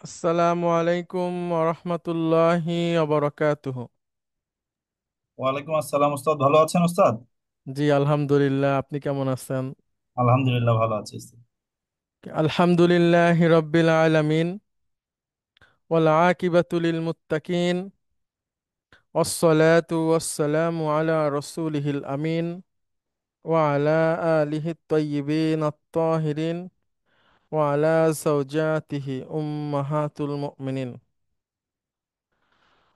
আসসালামু আলাইকুম রহমতুল্লাহি অবরাকাতুহু। ওয়ালাইকুম আসসালাম ওস্তাদ, ভালো আছেন ওস্তাদ? জি আলহামদুলিল্লাহ, আপনি কেমন আছেন? আলহামদুলিল্লাহ ভালো আছি ওস্তাদ। আলহামদুলিল্লাহ রব্বিল আলামিন, ওয়াল আকিবাতু লিল মুত্তাকিন, ওয়াসসালাতু ওয়াসসালামু আলা রাসূলিহিল আমিন, ওয়া আলা আলিহি তাইয়্যিবিন আত-তাহিরিন, ওয়া আলা যাওজাতিহি উম্মাহাতুল মুমিনিন,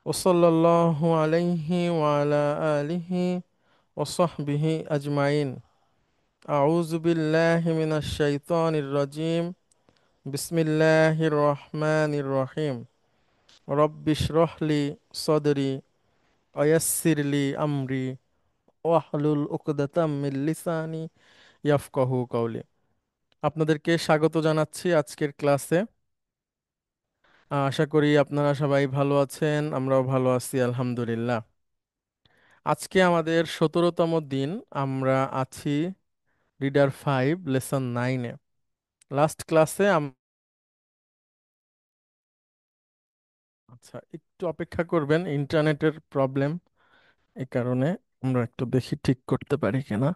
ওয়া সাল্লাল্লাহু আলাইহি ওয়া আলা আলিহি ওয়া সাহবিহি আজমাইন। أعوذ بالله من الشيطان الرجيم. بسم الله الرحمن الرحيم. رب اشرح لي صدري ويسر لي أمري واحلل عقدة من লিসানি ইয়াফকাহু কওলি। আপনাদেরকে স্বাগত জানাচ্ছি আজকের ক্লাসে। আশা করি আপনারা সবাই ভালো আছেন, আমরাও ভালো আছি আলহামদুলিল্লাহ। আজকে আমাদের 17তম দিন। আমরা আছি রিডার 5 লেসন 9-এ। লাস্ট ক্লাসে আচ্ছা, একটু অপেক্ষা করবেন, ইন্টারনেটের প্রবলেম, এই কারণে আমরা একটু দেখি ঠিক করতে পারি কিনা।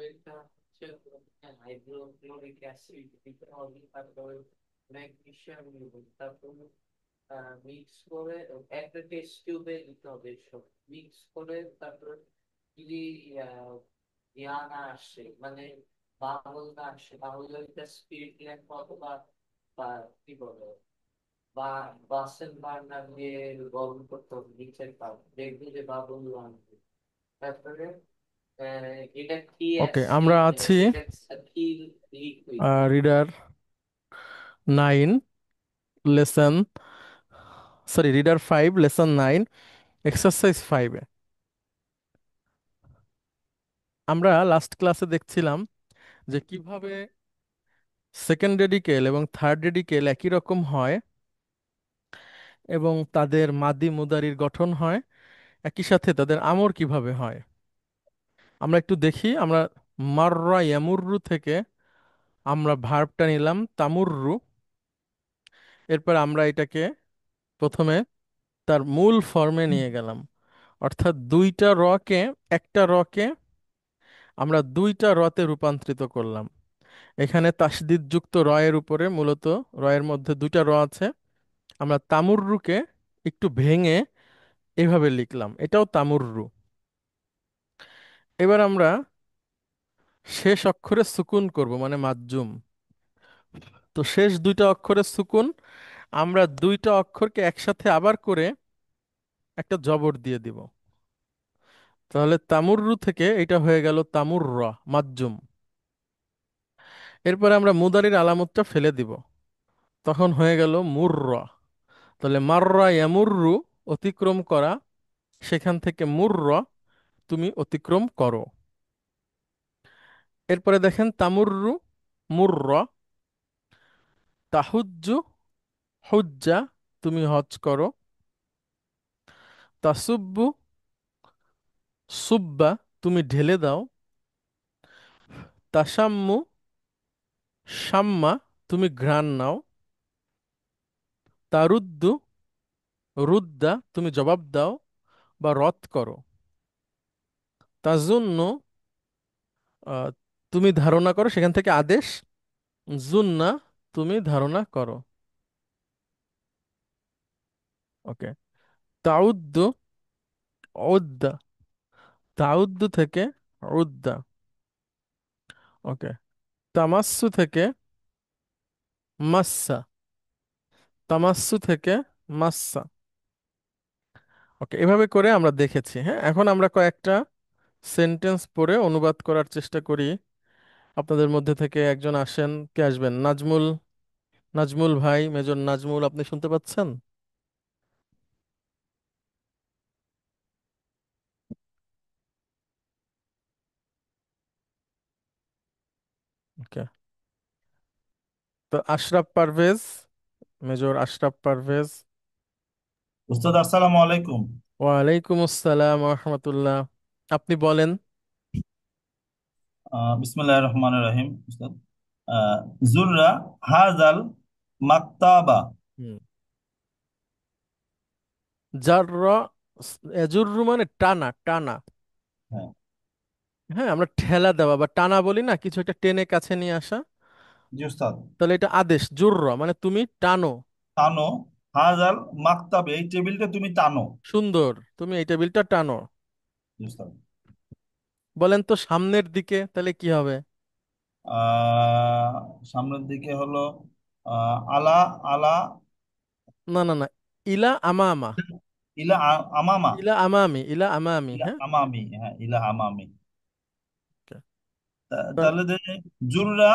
ওইটা হচ্ছে হাইড্রোক্লোরিক অ্যাসিড, তারপরে ম্যাগনেসিয়াম নিব, তারপর মিক্স করে একটা টেস্ট টিউবে দিতে হবে। সব মিক্স করে তারপর যদি ইয়া না আসে, মানে বাবল না আসে, তাহলে ওইটা স্পিরিট ল্যাম্প অথবা বা কি বলে বা বাসের বার্নার দিয়ে গরম করতে হবে নিচের পাল, দেখবে যে বাবল আসবে। তারপরে এটা কি ওকে, আমরা অ্যাসিড, আছি এটা কি liquid? Reader 9 lesson, sorry reader 5 lesson 9 exercise 5-এ। আমরা লাস্ট ক্লাসে দেখছিলাম যে কিভাবে সেকেন্ড রেডিকেল এবং থার্ড রেডিকেল একই রকম হয় এবং তাদের মাদি মুদারির গঠন হয়, একই সাথে তাদের আমর কিভাবে হয়। আমরা একটু দেখি। আমরা মাররা ইয়ামুররু থেকে আমরা ভার্বটা নিলাম তামুররু। এরপর আমরা এটাকে প্রথমে তার মূল ফর্মে নিয়ে গেলাম, অর্থাৎ দুইটা রকে, একটা রকে আমরা দুইটা রতে রূপান্তরিত করলাম। এখানে তাসদিদ যুক্ত রয়ের উপরে, মূলত রয়ের মধ্যে দুইটা র আছে। আমরা তামুররুকে একটু ভেঙে এভাবে লিখলাম, এটাও তামুররু। এবার আমরা শেষ অক্ষরে সুকুন করব, মানে মাজ্জুম। তো শেষ দুইটা অক্ষরে সুকুন, আমরা দুইটা অক্ষরকে একসাথে আবার করে একটা জবর দিয়ে দিব। তাহলে তামুররু থেকে এটা হয়ে গেল তামুররা মাজ্জুম। এরপরে আমরা মুদারির আলামতটা ফেলে দিব, তখন হয়ে গেল মুররা। তাহলে মাররা ইয়ামুররু অতিক্রম করা, সেখান থেকে মুররা তুমি অতিক্রম করো। এরপরে দেখেন তামুররু মুররা, তাহুজ্জু হুজ্জা তুমি হজ করো, তাসুব্বু সুব্বা তুমি ঢেলে দাও, তাসাম্মু শাম্মা তুমি ঘ্রাণ নাও, তারুদ্দু রুদ্দা তুমি জবাব দাও বা রদ করো, তাজুন্নু আহ, তুমি ধারণা করো, সেখান থেকে আদেশ, জুন্না তুমি ধারণা করো। ওকে, তাউদ্দু উদ্দা, তাউদ্দু থেকে উদ্দা। ওকে, তামাস্সু থেকে মাস্সা, তামাস্সু থেকে মাস্সা। ওকে, এভাবে করে আমরা দেখেছি। হ্যাঁ, এখন আমরা কয়েকটা সেন্টেন্স পড়ে অনুবাদ করার চেষ্টা করি। আপনাদের মধ্যে থেকে একজন আসেন, কে আসবেন? নাজমুল, নাজমুল ভাই, মেজর নাজমুল, আপনি শুনতে পাচ্ছেন? তো আশরাফ পারভেজ, মেজর আশরাফ পারভেজ। উস্তাদ আসসালামু আলাইকুম। ওয়ালাইকুম আসসালাম রহমতুল্লাহ। আপনি বলেন। বিসমিল্লাহির রহমানির রহিম উস্তাদ। আহ, জুররা হাজাল মাকতাবা। হুম। জার, এজুরু মানে টানা টানা। হ্যাঁ, হ্যাঁ, আমরা ঠেলা দেওয়া বা টানা বলি না, কিছু একটা টেনে কাছে নিয়ে আসা। জি উস্তাদ। তাহলে এটা আদেশ, জুরর মানে তুমি টানো। টানো। হাজাল মাকতাবে, এই টেবিলটা তুমি টানো। সুন্দর, তুমি এই টেবিলটা টানো। জি উস্তাদ। বলেন তো সামনের দিকে তাহলে কি হবে? আহ, সামনের দিকে হলো আলা আলা না না না, ইলা আমা আমা। আমামা। ইলা আমামি, ইলা আমামি, ইলা হ্যাঁ। আমামি, হ্যাঁ ইলা আমামি। Okay. তাহলে জুররা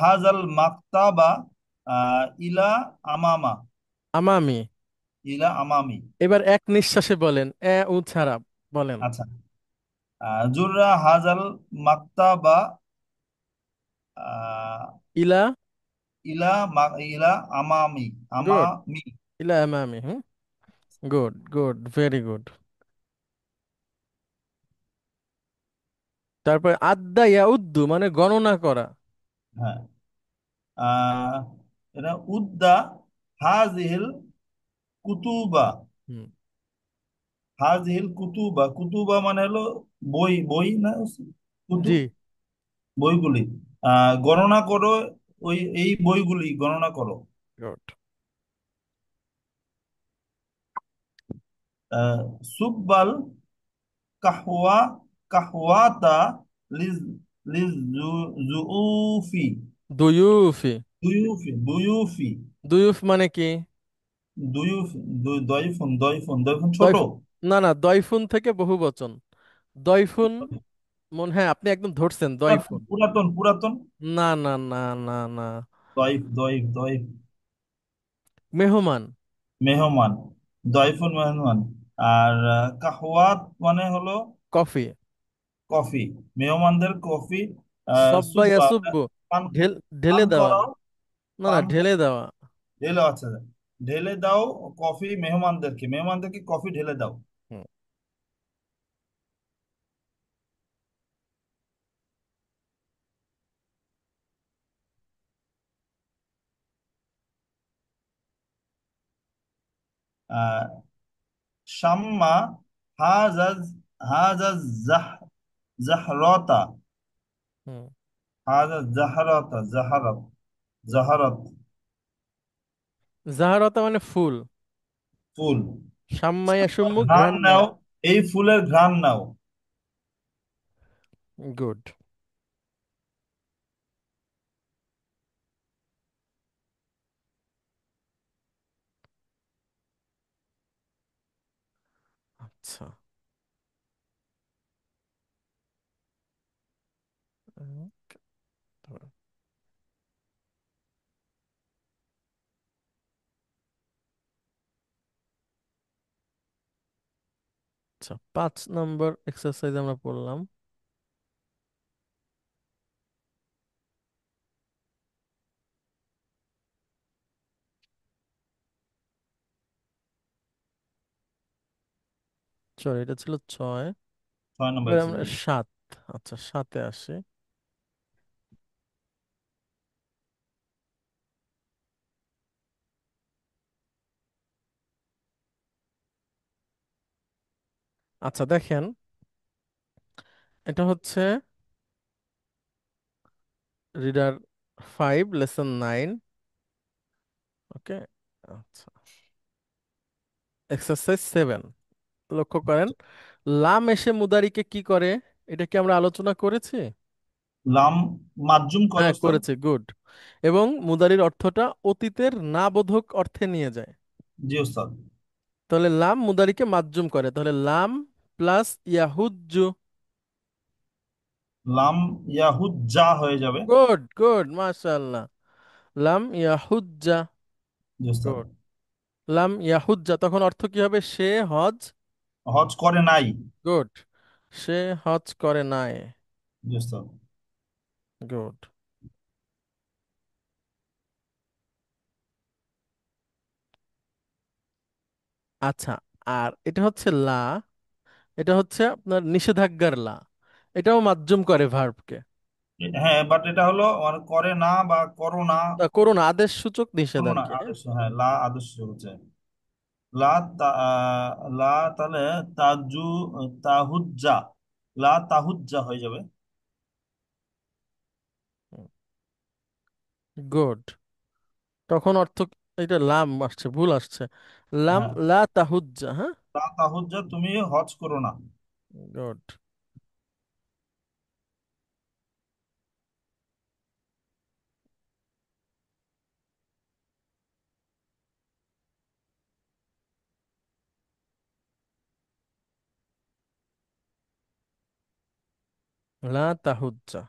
হাজাল মাকতাবা ইলা আমামা। আমামি। ইলা আমামি। এবার এক নিঃশ্বাসে বলেন, উ ছাড়া বলেন। আচ্ছা। জুররা হাজাল মাকতাবা আহ, ইলা। ইলা আমামি। গুড। আমামি। ইলা আমামি, হুম। Good good, very good. তারপরে আদ্দা ইয়া উদ্দু মানে গণনা করা। হ্যাঁ। আহ, এটা উদ্দা হাজিহিল কুতুবা। হুম। হাজিহিল কুতুবা, কুতুবা মানে হলো বই, বই না কুতুব, জি। বইগুলি গণনা করো। এই বইগুলি গণনা করো। গুড। আহ, সুব্বাল কাহওয়া কাহওয়াতা লিজ লিজ জুউফি। দুয়ুফি। দুয়ুফি দুয়ুফি। দুয়ুফ মানে কি? দুয়ুফি দয়ফুন দয়ফুন দয়ফুন ছোট। দয়ফ, না না, দয়ফুন থেকে বহু বচন। দয়ফুন, হ্যাঁ আপনি একদম ধরছেন, দয়ফুন। পুরাতন পুরাতন। না না না না না। দয়ফ দয়ফ দয়ফ। মেহমান। মেহমান। দয়ফুন মেহমান। আর কাহওয়াত মানে হলো কফি। কফি। মেহমানদের কফি। সব্বা সুব্বা ইয়াসুব্বু, পান, ঢেলে পান দেওয়া। করাও। না না, পান ঢেলে দেওয়া। ঢেলে, আচ্ছা। ঢেলে দাও কফি মেহমানদেরকে, মেহমানদেরকে কফি ঢেলে দাও। হুম। আহ, শাম্মা হাজাজ হাজাজ জাহরতা। হুম। হাজাজ জাহরতা জাহরত জাহরত। জাহারতা মানে ফুল। ফুল। সাম্মাইয়া সুম্মু ঘ্রাণ ঘ্রাণ নাও, নেওয়া। এই ফুলের ঘ্রাণ নাও। গুড। আচ্ছা। উম, আচ্ছা, 5 নম্বর এক্সারসাইজ আমরা পড়লাম। সরি, এটা ছিল 6। 6 নম্বর এবার আমরা এক্সারসাইজ। 7। আচ্ছা, 7-এ আসি। আচ্ছা দেখেন, এটা হচ্ছে রিডার 5 লেসন 9। ওকে। আচ্ছা, এক্সারসাইজ 7। লক্ষ্য করেন, লাম এসে মুদারিকে কি করে, এটা কি আমরা আলোচনা করেছি? লাম মাজজুম করে হ্যাঁ উস্তাদ। করেছি, গুড। এবং মুদারির অর্থটা অতীতের না বোধক অর্থে নিয়ে যায়। জি উস্তাদ। তাহলে লাম মুদারিকে মাজজুম করে, তাহলে লাম প্লাস ইয়াহুজ্জু। লাম ইয়াহুজ্জা হয়ে যাবে। গুড গুড, মাশাআল্লাহ। লাম ইয়াহুজ্জা। জি উস্তাদ। গুড। লাম ইয়াহুজ্জা তখন অর্থ কি হবে? সে হজ। হজ করে নাই। গুড। সে হজ করে নাই। জি উস্তাদ। গুড। আচ্ছা, আর এটা হচ্ছে লা, এটা হচ্ছে আপনার নিষেধাজ্ঞার লা, এটাও মাধ্যম করে ভার্বকে। হ্যাঁ, বাট এটা হলো মানে করে না বা করো না। করো না আদেশ সূচক নিষেধ করো আর না কি, হ্যাঁ। আদর্শ, হ্যাঁ, লা আদর্শ হচ্ছে লা লা, তাহলে তাজু তাহুজ্জা, লা তাহুজ্জা হয়ে যাবে। গুড। তখন অর্থ, এটা লাম আসছে, ভুল আসছে, লাম হ্যাঁ, লা তাহুজ্জা, হ্যাঁ। লা তাহুজ্জা, তুমি হজ করো না। গুড। লা তাহুজ্জা,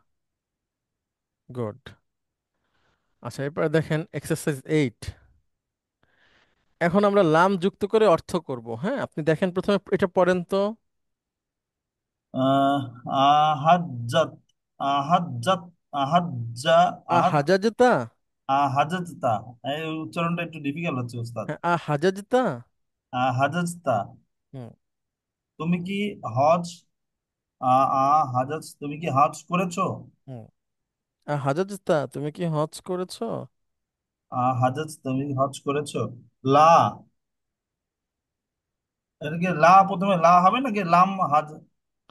গুড। আচ্ছা, এরপরে দেখেন এক্সারসাইজ 8। এখন আমরা লাম যুক্ত করে অর্থ করব, হ্যাঁ। আপনি দেখেন প্রথমে এটা পড়েন তো। আহ আহাজ্জাত, আহাজ্জাত, আহাজ্জা, আহাজ, হাজাজতা। আহাজাজতা। এই উচ্চারণটা একটু ডিফিকাল্ট হচ্ছে উস্তাদ। হ্যাঁ, হাজাজতা। হাজাজতা, হুম। তুমি কি হজ, আ আ হাজাজ, তুমি কি হজ করেছো? হুম। হাজাজতা, তুমি কি হজ করেছো? হাজাজ, তুমি হজ করেছো? লা, এটা কি লা প্রথমে লা হবে নাকি লাম হাজ,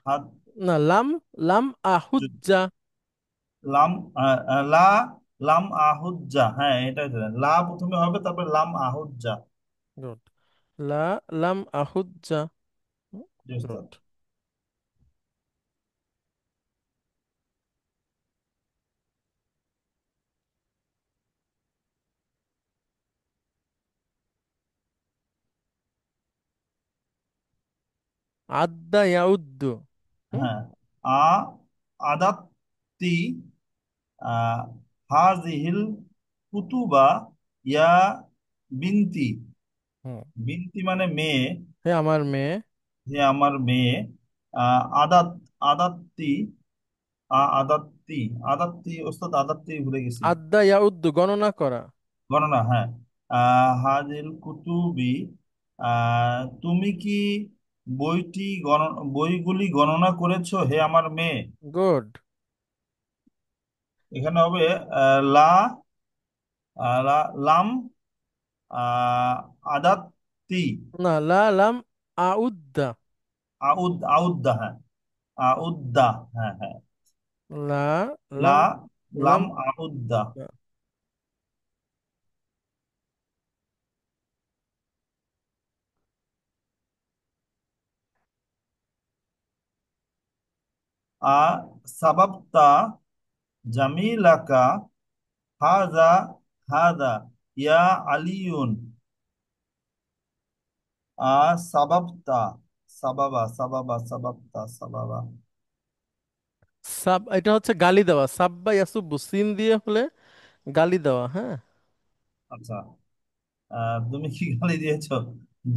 হাজ, না, লাম, লাম আহুজ্জা। লাম, লা, লাম আহুজ্জা, হ্যাঁ এটাই তো। লা প্রথমে হবে, তারপর লাম আহুজ্জা। গুড। লা, লাম আহুজ্জা। জি গুড। ওস্তাদ। আদ্দা ইয়াউদ্দু। হুম। হ্যাঁ, আ আদাতি, আহ হাজিহিল কুতুবা ইয়া বিনতি। হুম। বিনতি মানে মেয়ে, হে আমার মেয়ে। যে আমার মেয়ে। আদাত, আদাত্তি, আদাত্তি, আদাত্তি ওস্তাদ, আদাত্তি ভুলে গেছি। আদ্দা ইয়াউদ্দু, গণনা করা। গণনা, হ্যাঁ। হাজিল কুতুবি, তুমি কি বইগুলি গণনা করেছো হে আমার মেয়ে? গুড। এখানে হবে লা, লাম, আহ, আদাত্তি, না, লা, লাম আউদ্দা। আউদ্দা, হ্যাঁ, আউদ্দা, হ্যাঁ হ্যাঁ, লা, লা, লাম, লাম লাম আউদ্দা। আউদ্দা। আ সাবাবতা জামিলাকা, হাজা, হাদা, ইয়া আলিউন। সাবাবতা, সাবাবা, সাবাবা, সাবাবতা, সাবাবা। এটা হচ্ছে গালি দেওয়া, সাব্বা ইয়াসুব্বু, সিন দিয়ে হলে গালি দেওয়া, হ্যাঁ। আচ্ছা, তুমি কি গালি দিয়েছো?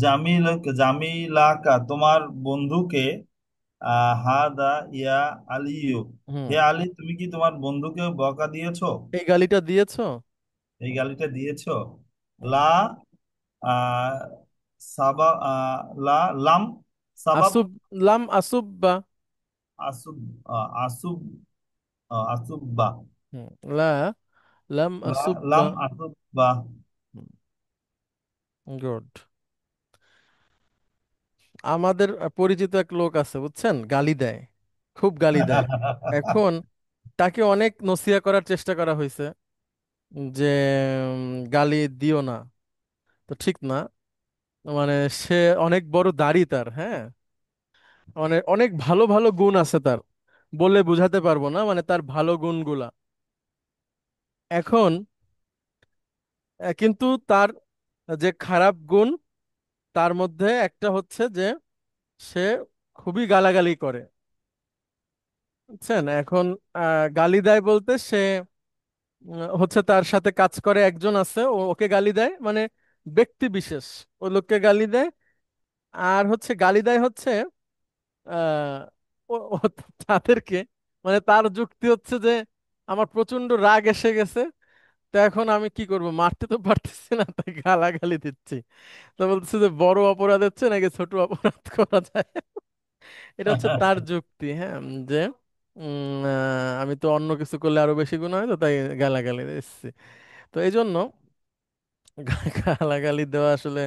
জামিল, জামিলাকা, তোমার বন্ধুকে। হাদা ইয়া আলিউ, হুম। হে আলী, তুমি কি তোমার বন্ধুকে বকা দিয়েছো? এই গালিটা দিয়েছো। এই গালিটা দিয়েছো। হুম। লা, আহ, সাবা, লা, লাম, সাবাব, আসুব, লাম আসুব্বা। আসুব, আসুব, আসুব্বা, হুম। লা, লাম আসুব্বা। লাম আসুব্বা। গুড। আমাদের পরিচিত এক লোক আছে, বুঝছেন, গালি দেয়, খুব গালি দেয়। এখন তাকে অনেক নসিহা করার চেষ্টা করা হয়েছে যে গালি দিও না, তো ঠিক না। মানে সে অনেক বড় দাড়ি তার, হ্যাঁ, অনেক অনেক ভালো ভালো গুণ আছে তার, বলে বুঝাতে পারবো না, মানে তার ভালো গুণগুলা। এখন কিন্তু তার যে খারাপ গুণ, তার মধ্যে একটা হচ্ছে যে সে খুবই গালাগালি করে, বুঝছেন। এখন গালি দেয় বলতে সে হচ্ছে তার সাথে কাজ করে একজন আছে, ওকে গালি দেয়, মানে ব্যক্তি বিশেষ ওই লোককে গালি দেয়। আর হচ্ছে গালি দেয় হচ্ছে আহ ও তাদেরকে, মানে তার যুক্তি হচ্ছে যে আমার প্রচন্ড রাগ এসে গেছে, তো এখন আমি কি করব, মারতে তো পারতেছি না, তাই গালাগালি দিচ্ছি। তো বলতেছে যে বড় অপরাধ হচ্ছে নাকি ছোট অপরাধ করা যায়। এটা হচ্ছে তার যুক্তি, হ্যাঁ, যে আমি তো অন্য কিছু করলে আরো বেশি গুণ হয়, তো তাই গালাগালি দিচ্ছি। তো এই জন্য গালাগালি দেওয়া আসলে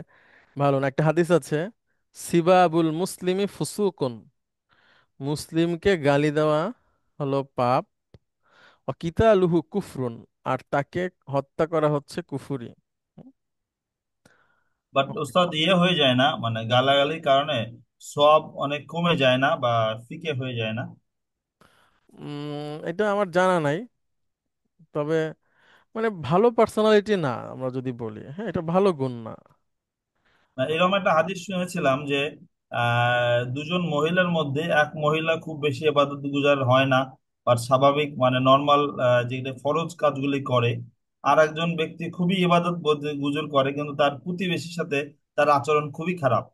ভালো না। একটা হাদিস আছে, সিবাবুল মুসলিমি ফুসুকুন, মুসলিমকে গালি দেওয়া হলো পাপ, অকিতালুহু কুফরুন, আর তাকে হত্যা করা হচ্ছে কুফুরি। বাট ওস্তাদ ইয়ে হয়ে যায় না, মানে গালাগালির কারণে সব অনেক কমে যায় না বা ফিকে হয়ে যায় না? এটা আমার জানা নাই, তবে মানে ভালো পার্সোনালিটি না, আমরা যদি বলি, হ্যাঁ, এটা ভালো গুণ না। না, এরকম একটা হাদিস শুনেছিলাম যে দুজন মহিলার মধ্যে এক মহিলা খুব বেশি ইবাদত গুজার হয় না, আর স্বাভাবিক মানে নর্মাল যেগুলো ফরজ কাজগুলি করে, আর একজন ব্যক্তি খুবই ইবাদত গুজর করে কিন্তু তার প্রতিবেশীর সাথে তার আচরণ খুবই খারাপ।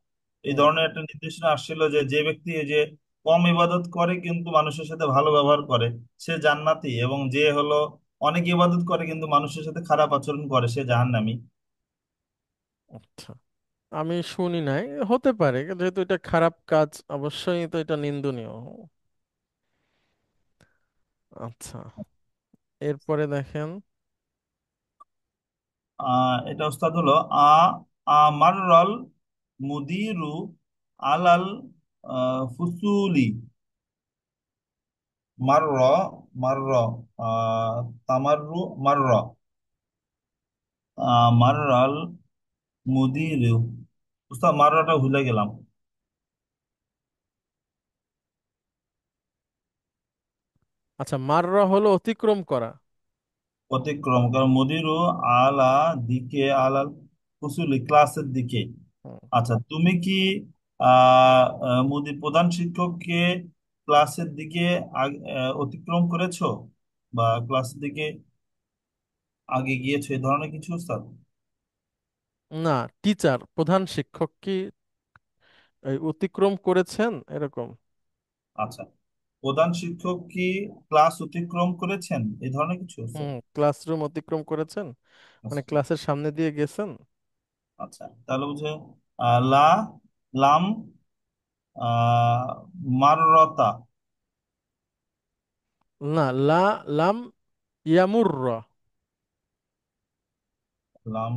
এই হুম। ধরনের একটা নির্দেশনা আসছিল যে যে ব্যক্তি এই যে কম ইবাদত করে কিন্তু মানুষের সাথে ভালো ব্যবহার করে সে জান্নাতি, এবং যে হলো অনেক ইবাদত করে কিন্তু মানুষের সাথে খারাপ আচরণ করে সে জাহান্নামী। আচ্ছা, আমি শুনি নাই, হতে পারে, যেহেতু এটা খারাপ কাজ, অবশ্যই তো এটা নিন্দনীয়। আচ্ছা, এরপরে দেখেন। এটা ওস্তাদ হলো আমাররাল মুদিরু আলাল ফুসুলি। মারর, মারর, তামাররু, মারর, মাররাল মুদিরু। ওস্তাদ মাররাটা ভুলে গেলাম। আচ্ছা, মাররা হলো অতিক্রম করা। অতিক্রম, কারণ মুদিরু আলা দিকে, আলাল ফুসুলি ক্লাসের দিকে। হুম। আচ্ছা, তুমি কি প্রধান শিক্ষককে ক্লাসের দিকে অতিক্রম করেছো বা ক্লাসের দিকে আগে গিয়েছো, এই ধরনের কিছু স্যার? না, টিচার, প্রধান শিক্ষক কি এই অতিক্রম করেছেন এরকম? আচ্ছা, প্রধান শিক্ষক কি ক্লাস অতিক্রম করেছেন, এই ধরনের কিছু স্যার? হুম, ক্লাসরুম অতিক্রম করেছেন, মানে আচ্ছা, ক্লাসের সামনে দিয়ে গেছেন। আচ্ছা, তাহলে বুঝে লা, লাম, আহ মাররতা। না, লাম ইয়ামুররা। লাম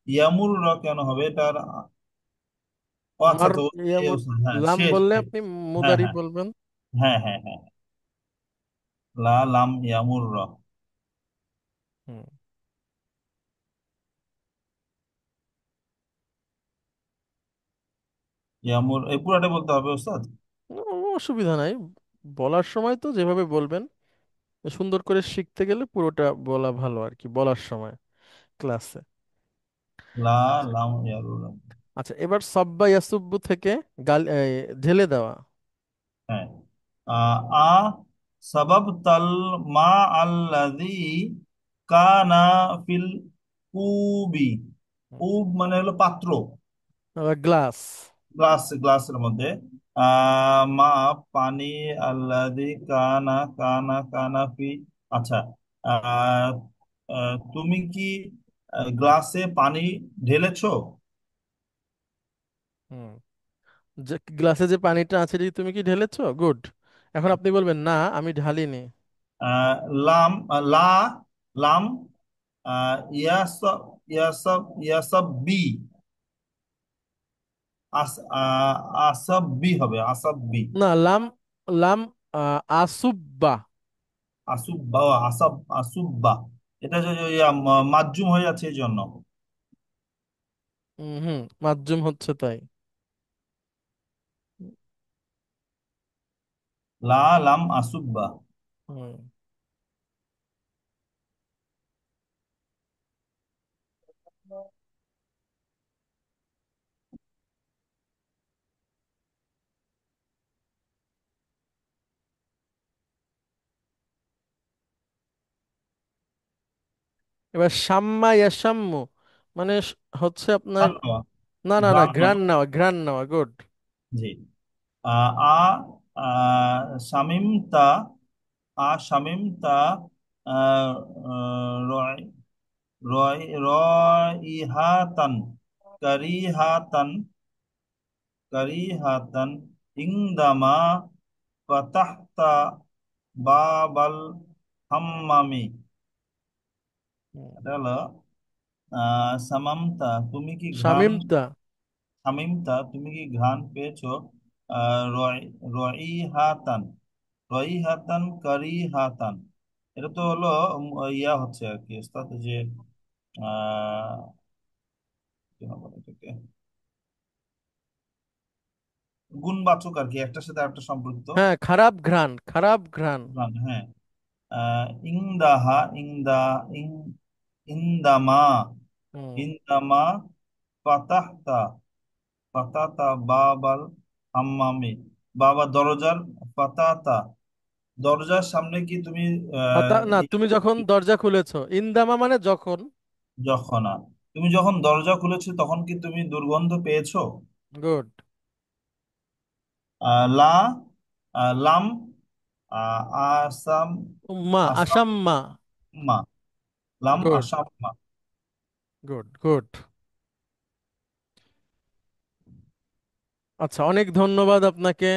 ইয়ামুর র কেন হবে এটার? ও আচ্ছা মার আচ্ছা, ইয়ামুর, হ্যাঁ লাম শেষ বললে শেষ। আপনি হ্যাঁ মুদারি হ্যাঁ বলবেন। হ্যাঁ হ্যাঁ হ্যাঁ, লা লাম ইয়ামুর র। হুম। ইয়ামুর এই পুরাটা বলতে হবে ওস্তাদ? অসুবিধা নাই, বলার সময় তো যেভাবে বলবেন, সুন্দর করে শিখতে গেলে পুরোটা বলা ভালো আর কি, বলার সময় ক্লাসে। লা লাম ইয়ামুর র। আচ্ছা, এবার সাব্বা ইয়াসুব্বু থেকে গাল ঢেলে দেওয়া। হ্যাঁ, আ সাবাব তাল মা আল্লাযী কানা ফিল কুবি। কুব মানে হলো পাত্র, গ্লাস। গ্লাসের মধ্যে মা পানি, আল্লাযী কানা, কানা কানা ফি। আচ্ছা, আহ, তুমি কি গ্লাসে পানি ঢেলেছো? হুম, যে গ্লাসে যে পানিটা আছে, যদি তুমি কি ঢেলেছো, গুড। এখন আপনি বলবেন না, আমি ঢালিনি। আহ, লাম লা লাম ইয়াস ইয়াসাব ইয়াসাব বি। আসাব বি হবে, আসাব বি। না, লাম, লাম আসুব্বা। আসুব্বা, আসাব আসুব্বা। এটা যে যে মাজজুম হয়ে যাচ্ছে এই জন্য। হুম, মাজ্জুম হচ্ছে তাই। লা লাম আসুব্বা। হুম। এবার শাম্মা ইয়াসাম্মু, মানে হচ্ছে আপনার, ঘ্রাণ নেওয়া, না না না, ঘ্রাণ ঘ্রাণ নেওয়া। নেওয়া, ঘ্রাণ নেওয়া, গুড। জি। আ শামিম তা, শামিম তা রাইহাতান, কারিহাতান, কারিহাতান ইংদামা ফাতাহতা বাবাল হাম্মামি। হুম। এটা হলো সামামতা, তুমি কি ঘ্রাণ, শামিমতা। শামিমতা তুমি কি ঘ্রাণ পেয়েছো, রয়, রইহাতান, রইহাতান কারিহাতান। এটা তো হলো ইয়া হচ্ছে আর কি ওস্তাদ, যে আহ কি বলে এটাকে, গুণবাচক আর কি, একটার সাথে আরেকটা সম্পৃক্ত। হ্যাঁ, খারাপ ঘ্রাণ, খারাপ ঘ্রাণ। হ্যাঁ। ইংদাহা, ইং ইন্দামা, হুম। ইন্দামা ফাতাহতা, ফাতাতা বাবাল হাম্মামি, বাবা দরজার, ফাতাতা দরজার সামনে কি তুমি না, এই তুমি যখন দরজা খুলেছো, ইন্দামা মানে যখন। যখন তুমি যখন দরজা খুলেছো তখন কি তুমি দুর্গন্ধ পেয়েছো? গুড। লা, লাম, আসাম, উম্মা, আসাম আসাম্মা। মা, লাম গুড, আসাম মা। Good, good. আচ্ছা, অনেক ধন্যবাদ আপনাকে।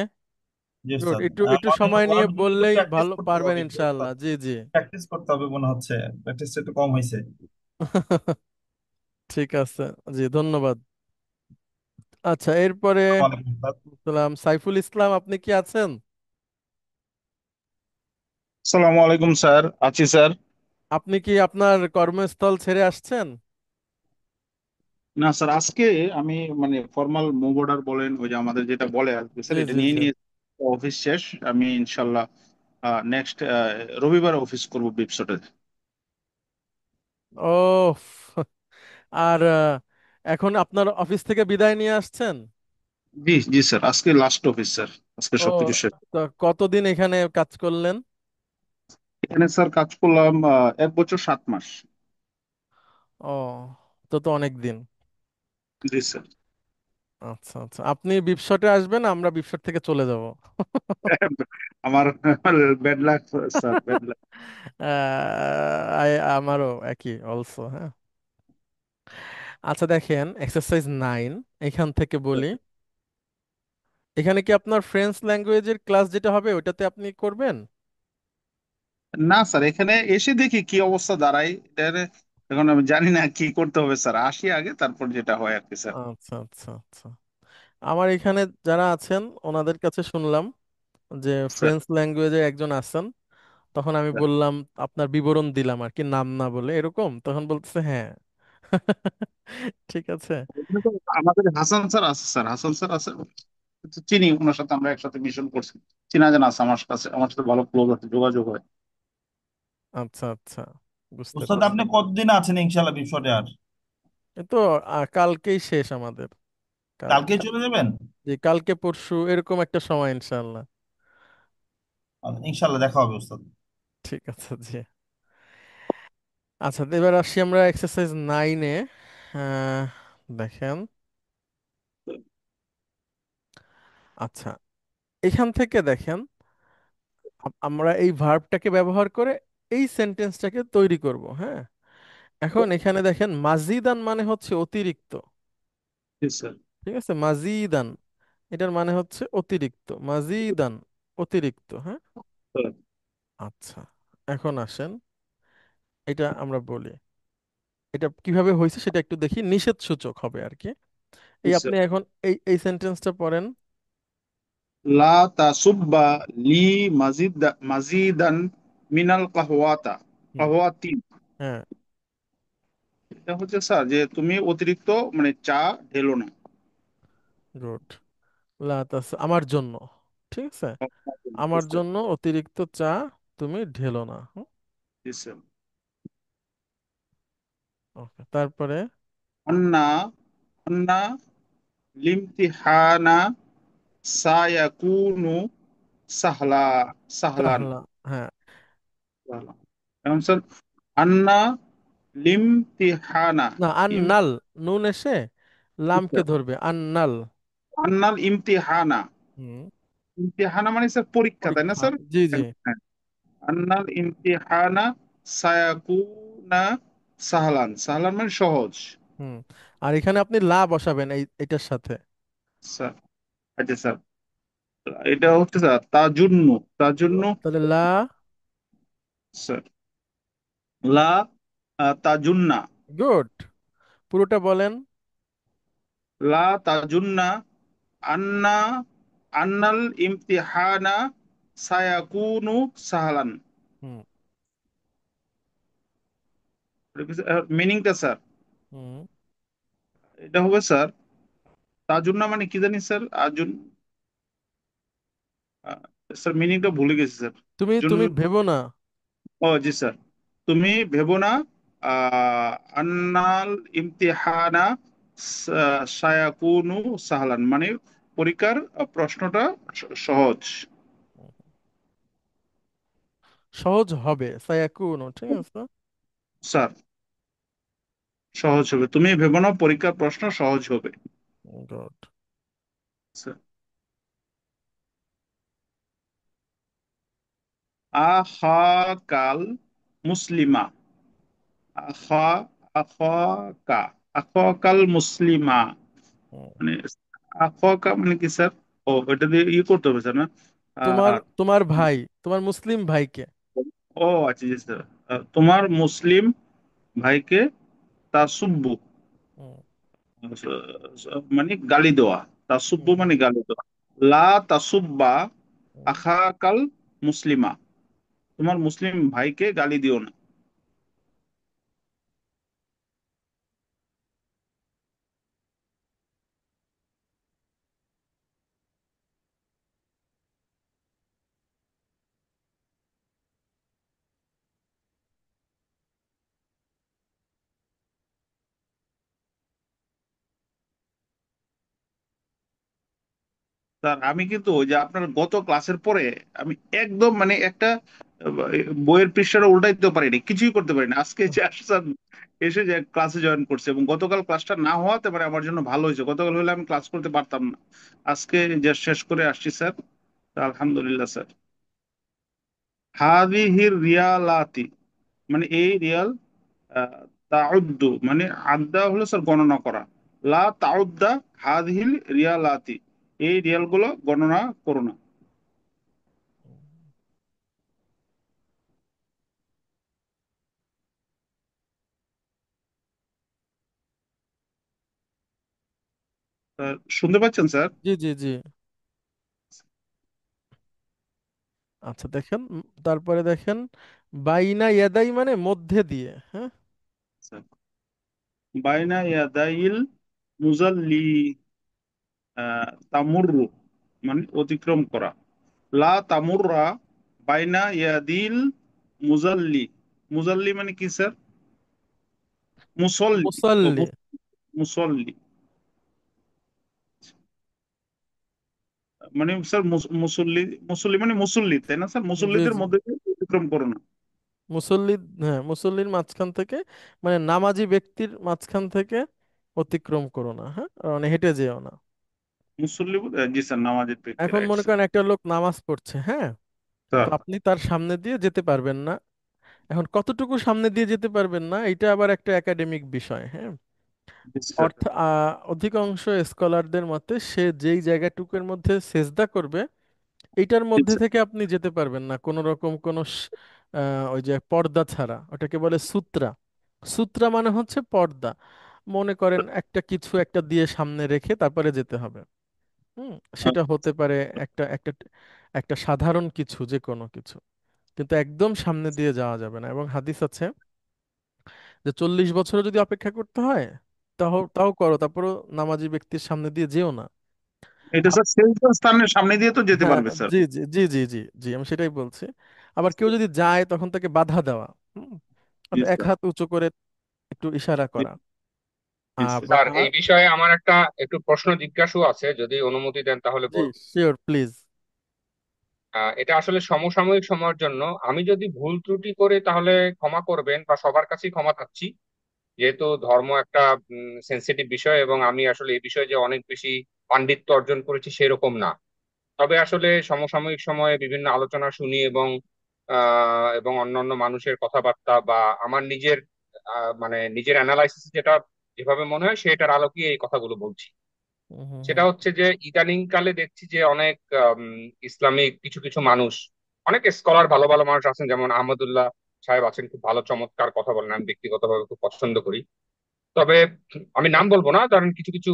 জি গুড, স্যার। একটু একটু মানে সময় নিয়ে ওয়ার্ডগুলো একটু বললেই প্র্যাকটিস ভালো করতে পারবেন হবে একটু স্যার, ইনশাআল্লাহ। জি, জি। প্র্যাকটিস করতে হবে মনে হচ্ছে, প্র্যাকটিসটা একটু কম হয়েছে। ঠিক আছে। জি, ধন্যবাদ। আচ্ছা, এরপরে আসসালামু আলাইকুম স্যার। সালাম, সাইফুল ইসলাম, আপনি কি আছেন? আসসালামু আলাইকুম স্যার, আছি স্যার। আপনি কি আপনার কর্মস্থল ছেড়ে আসছেন? না স্যার, আজকে আমি মানে ফর্মাল মুভ অর্ডার বলেন, ওই যে আমাদের যেটা বলে আর কি জি, স্যার, এটা জি, নিয়ে জি। নিয়ে অফিস শেষ। আমি ইনশাল্লাহ নেক্সট রবিবার অফিস করব বিপসোতে। ও, আর এখন আপনার অফিস থেকে বিদায় নিয়ে আসছেন? জি জি স্যার, আজকে লাস্ট অফিস স্যার, আজকে ও, সবকিছু শেষ। তো কতদিন এখানে কাজ করলেন? এখানে স্যার কাজ করলাম 1 বছর 7 মাস। ও, তো অনেক দিন। জি স্যার। আচ্ছা, আচ্ছা, আপনি বিপশটে আসবেন, আমরা বিপশট থেকে চলে যাব। আমার bad luck sir, bad luck. আমারও একই অলসো, হ্যাঁ। আচ্ছা, দেখেন এক্সারসাইজ 9, এখান থেকে বলি। এখানে কি আপনার ফ্রেঞ্চ ল্যাঙ্গুয়েজের ক্লাস যেটা হবে ওটাতে আপনি করবেন? না স্যার, এখানে এসে দেখি কি অবস্থা দাঁড়ায় এটা। এখন আমি জানি না কি করতে হবে স্যার, আসি আগে তারপর যেটা হয় আর কি স্যার। আচ্ছা, আচ্ছা, আচ্ছা। আমার এখানে যারা আছেন ওনাদের কাছে শুনলাম যে স্যার, ফ্রেঞ্চ ল্যাঙ্গুয়েজে একজন আছেন। তখন আমি বললাম, আপনার বিবরণ দিলাম আর কি, নাম না বলে এরকম, তখন বলতেছে হ্যাঁ। ঠিক আছে। ওখানে তো আমাদের হাসান স্যার আছে স্যার, হাসান স্যার আছে, তো চিনি, ওনার সাথে আমরা একসাথে মিশন করছি। চিনা জানা আছে আমার কাছে, আমার সাথে ভালো ক্লোজ আছে, যোগাযোগ হয়। আচ্ছা, আচ্ছা, বুঝতে ওস্তাদ পারছি। আপনি কতদিন আছেন ইনশাল্লাহ বিশটে আর? এ তো কালকেই শেষ আমাদের। কালকে, কালকেই চলে যাবেন? যে কালকে পরশু এরকম একটা সময় ইনশাল্লাহ। ইনশাল্লাহ দেখা হবে ওস্তাদ। ঠিক আছে, জি। আচ্ছা, তো এবার আসি আমরা এক্সারসাইজ 9-এ। দেখেন। আচ্ছা, এখান থেকে দেখেন, আমরা এই ভার্বটাকে ব্যবহার করে এই সেন্টেন্সটাকে তৈরি করব, হ্যাঁ। এখন এখানে দেখেন, মাজিদান মানে হচ্ছে অতিরিক্ত। জি স্যার। ঠিক আছে, মাজিদান, এটার মানে হচ্ছে অতিরিক্ত, মাজিদান, অতিরিক্ত, হ্যাঁ। স্যার, আচ্ছা, এখন আসেন, এটা আমরা বলি, এটা কিভাবে হয়েছে সেটা একটু দেখি, নিষেধ সূচক হবে আর কি। জি এই আপনি স্যার। এখন এই সেন্টেন্সটা পড়েন। লা তাসুব্বা লি মাজিদান মিনাল কাহওয়াতা, হুম। কাহওয়াতি। হ্যাঁ, এটা হচ্ছে স্যার যে তুমি অতিরিক্ত মানে চা ঢেলো না। গুড। আমার জন্য, ঠিক আছে, আমার জন্য অতিরিক্ত চা তুমি ঢেলো না। জি স্যার। ওকে, তারপরে আন্না, আন্না লিমতিহানা সায়াকুনু সাহলা, সাহলান। সাহলা, হ্যাঁ। এখন স্যার, আন্না লিমতিহানা, না, ইম, আন্নাল, নুন এসে লামকে ধরবে, আন্নাল। আন্নাল ইমতিহানা। হুম। ইমতিহানা মানে স্যার পরীক্ষা, তাই না পরীক্ষা, স্যার? জি, জি। হ্যাঁ। আন্নাল ইমতিহানা সায়াকুনা সাহালান, সাহালান মানে সহজ। হুম। আর এখানে আপনি লা বসাবেন এটার সাথে। স্যার, আচ্ছা স্যার, এটা হচ্ছে স্যার তাজুন্নু, তাজুন্নু। তাহলে লা। স্যার, লা তাজুন্না, গুড। পুরোটা বলেন। লা তাজুন্না আন্না আন্নাল ইমতিহানা সায়াকুনু সাহালান। হুম। মিনিংটা স্যার, হুম। এটা হবে স্যার, তাজুন্না মানে কি জানি স্যার, আজুন, স্যার মিনিংটা ভুলে গেছি স্যার। তুমি জুন, তুমি ভেবো না। ও জি স্যার, তুমি ভেবো না, আন্নাল ইমতিহানা সায়াকুনু সাহালান মানে পরীক্ষার প্রশ্নটা সহজ। সহজ হবে সায়াকুন, ঠিক আছে। স্যার, সহজ হবে, তুমি ভেবো না পরীক্ষার প্রশ্ন সহজ হবে। গুড। স্যার, আখাকাল মুসলিমা, আখা, আখাকা, আখাকাল মুসলিমা মানে, আখাকা মানে কি স্যার? ও, এটা দিয়ে ইয়ে করতে হবে স্যার না? তোমার আহ, তোমার ভাই, তোমার মুসলিম ভাইকে। ও আচ্ছা জি স্যার, তোমার মুসলিম ভাইকে তাসুব্বু, হুম। মানে গালি দেওয়া, হুম। তাসুব্বু হুম। মানে গালি দেওয়া। লা তাসুব্বা হুম। আখাকাল মুসলিমা, তোমার মুসলিম ভাইকে গালি দিও না। স্যার আমি কিন্তু ওই যে আপনার গত ক্লাসের পরে আমি একদম মানে একটা বইয়ের পৃষ্ঠাটা উল্টাইতে পারিনি, কিছুই করতে পারিনি। আজকে যে আসছেন, এসে যে ক্লাসে জয়েন করছে, এবং গতকাল ক্লাসটা না হওয়াতে পারে আমার জন্য ভালো হয়েছে, গতকাল হলে আমি ক্লাস করতে পারতাম না। আজকে যে শেষ করে আসছি স্যার, তা আলহামদুলিল্লাহ স্যার। হাদিহির রিয়ালাতি মানে এই রিয়াল, তাউদ্দু মানে আদ্দা হলো স্যার গণনা করা, লা তাউদ্দা হাদিহিল রিয়ালাতি, এই রিয়াল গুলো গণনা করো না। শুনতে পাচ্ছেন স্যার? জি, জি, জি। আচ্ছা দেখেন, তারপরে দেখেন, বাইনা ইয়াদাই মানে মধ্যে দিয়ে, হ্যাঁ। স্যার, বাইনা ইয়াদাইল মুজাল্লি, তামুররু মানে অতিক্রম করা, লা তামুররা বাইনা ইয়াদিল মুজাল্লি, মুজাল্লি মানে কি স্যার? মুসল্লি, ও মুসাল্লি। মুসল্লি মানে স্যার মুসল্লি, মুসল্লি মানে মুসল্লি তাই না স্যার? জি, মুসল্লিদের জি। মধ্যে দিয়ে অতিক্রম করো না। মুসল্লি। হ্যাঁ, মুসল্লির মাঝখান থেকে, মানে নামাজি ব্যক্তির মাঝখান থেকে অতিক্রম করো না, হ্যাঁ, মানে হেঁটে যেও না। মুসল্লি জি স্যার, নামাজের ব্যক্তি, এখন রাইট মনে স্যার। করেন একটা লোক নামাজ পড়ছে, হ্যাঁ। তো স্যার, আপনি তার সামনে দিয়ে যেতে পারবেন না। এখন কতটুকু সামনে দিয়ে যেতে পারবেন না, এটা আবার একটা একাডেমিক বিষয়, হ্যাঁ। জি স্যার। অধিকাংশ স্কলারদের মতে সে যেই জায়গাটুকুর মধ্যে সেজদা করবে এইটার জি মধ্যে স্যার। থেকে আপনি যেতে পারবেন না কোনো রকম কোনো ওই যে পর্দা ছাড়া, ওটাকে বলে সূত্রা। সূত্রা মানে হচ্ছে পর্দা। মনে করেন একটা কিছু একটা দিয়ে সামনে রেখে তারপরে যেতে হবে। হুম। সেটা হতে পারে একটা একটা একটা সাধারণ কিছু, যে কোনো কিছু, কিন্তু একদম সামনে দিয়ে যাওয়া যাবে না। এবং হাদিস আছে যে 40 বছরও যদি অপেক্ষা করতে হয়, তাও তাও করো, তারপরও নামাজি ব্যক্তির সামনে দিয়ে যেও না। এটা স্যার সেলফ স্থানের সামনে দিয়ে তো যেতে হ্যাঁ, পারবে স্যার। জি, জি, জি, জি, জি, জি, আমি সেটাই বলছি। আবার কেউ যদি যায় তখন তাকে বাধা দেওয়া, হুম, জি অর্থাৎ এক স্যার। হাত উঁচু করে একটু ইশারা জি করা। জি স্যার। আবার স্যার, এই বিষয়ে আমার একটা একটু প্রশ্ন জিজ্ঞাসা আছে, যদি অনুমতি দেন তাহলে জি, বলবো। Sure, please. এটা আসলে সমসাময়িক সময়ের জন্য, আমি যদি ভুল ত্রুটি করি তাহলে ক্ষমা করবেন, বা সবার কাছেই ক্ষমা চাচ্ছি, যেহেতু ধর্ম একটা সেন্সিটিভ বিষয়, এবং আমি আসলে এই বিষয়ে যে অনেক বেশি পাণ্ডিত্য অর্জন করেছি সেরকম না। তবে আসলে সমসাময়িক সময়ে বিভিন্ন আলোচনা শুনি, এবং অন্যান্য মানুষের কথাবার্তা, বা আমার নিজের মানে নিজের অ্যানালাইসিস যেটা যেভাবে মনে হয় সেটার আলোকে এই কথাগুলো বলছি। হুম হুম সেটা হুম। হচ্ছে যে ইদানিং কালে দেখছি যে অনেক ইসলামিক কিছু কিছু মানুষ, অনেক স্কলার, ভালো ভালো মানুষ আছেন, যেমন আহমদুল্লাহ সাহেব আছেন, খুব ভালো চমৎকার কথা বলেন, আমি ব্যক্তিগতভাবে খুব পছন্দ করি। তবে আমি নাম বলবো না, ধরেন কিছু কিছু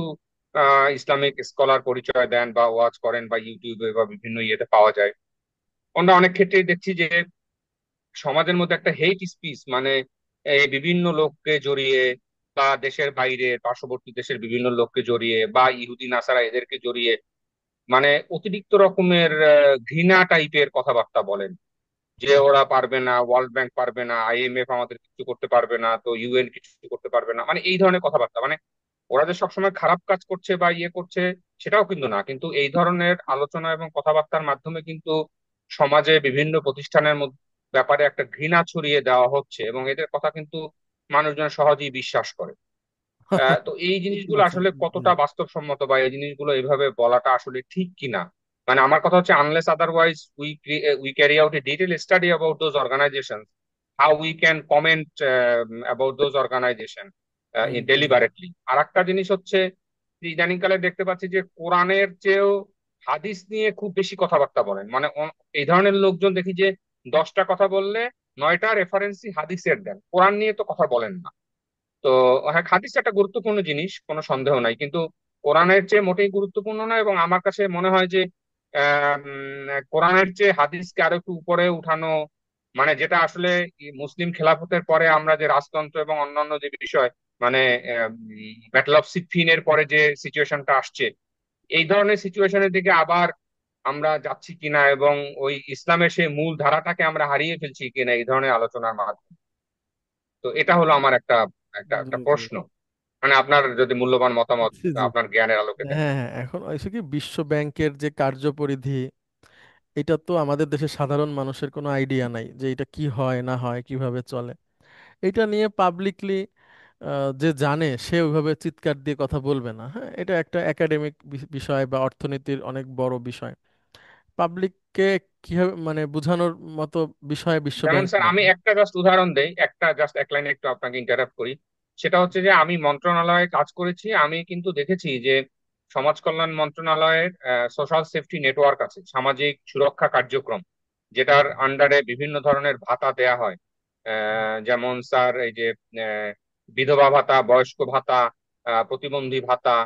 ইসলামিক স্কলার পরিচয় দেন বা ওয়াজ করেন বা ইউটিউবে বা বিভিন্ন ইয়েতে পাওয়া যায়। আমরা অনেক ক্ষেত্রেই দেখছি যে সমাজের মধ্যে একটা হেট স্পিচ, মানে এই বিভিন্ন লোককে জড়িয়ে বা দেশের বাইরে পার্শ্ববর্তী দেশের বিভিন্ন লোককে জড়িয়ে বা ইহুদি নাসারা এদেরকে জড়িয়ে মানে অতিরিক্ত রকমের ঘৃণা টাইপের কথাবার্তা বলেন, যে ওরা পারবে না, ওয়ার্ল্ড ব্যাংক পারবে না, আইএমএফ আমাদের কিছু করতে পারবে না, তো ইউএন কিছু করতে পারবে না, মানে এই ধরনের কথাবার্তা। মানে ওরা যে সবসময় খারাপ কাজ করছে বা ইয়ে করছে সেটাও কিন্তু না, কিন্তু এই ধরনের আলোচনা এবং কথাবার্তার মাধ্যমে কিন্তু সমাজে বিভিন্ন প্রতিষ্ঠানের মধ্যে ব্যাপারে একটা ঘৃণা ছড়িয়ে দেওয়া হচ্ছে এবং এদের কথা কিন্তু মানুষজন সহজেই বিশ্বাস করে। তো এই ঠিক জিনিসগুলো বলেছেন। আসলে জি। কতটা বাস্তবসম্মত বা এই জিনিসগুলো এভাবে বলাটা আসলে ঠিক কিনা, মানে আমার কথা হচ্ছে unless otherwise we carry out a detail study about those organization, how we can comment about those organization জি। ডেলিবারেটলি। আর একটা জিনিস হচ্ছে যে ইদানিং কালে দেখতে পাচ্ছি যে কোরআনের চেয়েও হাদিস নিয়ে খুব বেশি কথাবার্তা বলেন, মানে এই ধরনের লোকজন দেখি যে 10টা কথা বললে 9টা রেফারেন্সই হাদিসের দেন, কোরআন নিয়ে তো কথা বলেন না। তো হ্যাঁ, হাদিস একটা গুরুত্বপূর্ণ জিনিস, কোনো সন্দেহ নাই, কিন্তু কোরআনের চেয়ে মোটেই গুরুত্বপূর্ণ নয়। এবং আমার কাছে মনে হয় যে কোরআনের চেয়ে হাদিসকে আরো একটু উপরে উঠানো, মানে যেটা আসলে এই মুসলিম খেলাফতের পরে আমরা যে রাজতন্ত্র এবং অন্যান্য যে বিষয়, মানে ব্যাটল অফ সিফিনের পরে যে সিচুয়েশনটা আসছে, এই ধরনের সিচুয়েশনের দিকে আবার আমরা যাচ্ছি কিনা এবং ওই ইসলামের সেই মূল ধারাটাকে আমরা হারিয়ে ফেলছি কিনা এই ধরনের আলোচনার মাধ্যমে। তো এটা হলো আমার একটা একটা জি একটা জি। প্রশ্ন, মানে আপনার যদি মূল্যবান মতামত জি জি। আপনার জ্ঞানের আলোকে দেন। হ্যাঁ হ্যাঁ, এখন হয়েছে কি, বিশ্ব ব্যাংকের যে কার্যপরিধি, এটা তো আমাদের দেশের সাধারণ মানুষের কোনো আইডিয়া নাই যে এটা কি হয় না হয়, কিভাবে চলে। এটা নিয়ে পাবলিকলি যে জানে সে ওইভাবে চিৎকার দিয়ে কথা বলবে না। হ্যাঁ, এটা একটা একাডেমিক বিষয় বা অর্থনীতির অনেক বড় বিষয়। পাবলিককে কিভাবে মানে বোঝানোর মতো বিষয় বিশ্ব যেমন ব্যাংক স্যার নাই। আমি একটা জাস্ট উদাহরণ দেই, একটা জাস্ট এক লাইনে একটু আপনাকে ইন্টারাপ্ট করি। সেটা হচ্ছে যে আমি মন্ত্রণালয়ে কাজ করেছি, আমি কিন্তু দেখেছি যে সমাজ কল্যাণ মন্ত্রণালয়ের সোশ্যাল সেফটি নেটওয়ার্ক আছে, সামাজিক সুরক্ষা কার্যক্রম, যেটার আন্ডারে বিভিন্ন ধরনের ভাতা দেয়া হয়। যেমন স্যার এই যে আহ, বিধবা ভাতা, বয়স্ক ভাতা, প্রতিবন্ধী ভাতা,